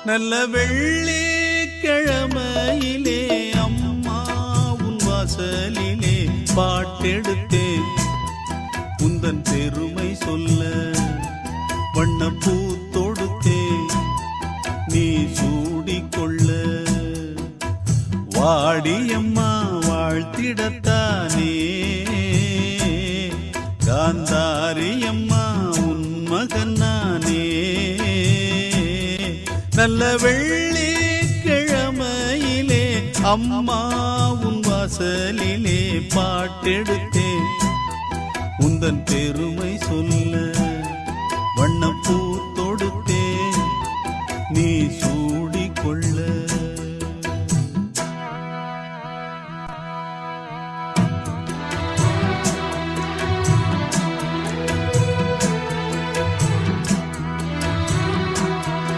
நல்ல வெள்ளிக்கிழமையிலே அம்மா உன் வாசலிலே பாட்டெடுத்தேன் உந்தன் பெருமை சொல்ல வண்ணப்பூ தொடுத்தேன் நீ சூடிக்கொள்ள வாடியம்மா வாழ்த்திடத்தானே காந்தாரியம்மா உன் மகன் நானே நல்ல வெள்ளிக்கிழமையிலே அம்மா உன் வாசலிலே பாட்டெடுத்தேன் உந்தன் பெருமை சொல்ல வண்ணப்பூ தொடுத்தேன் நீ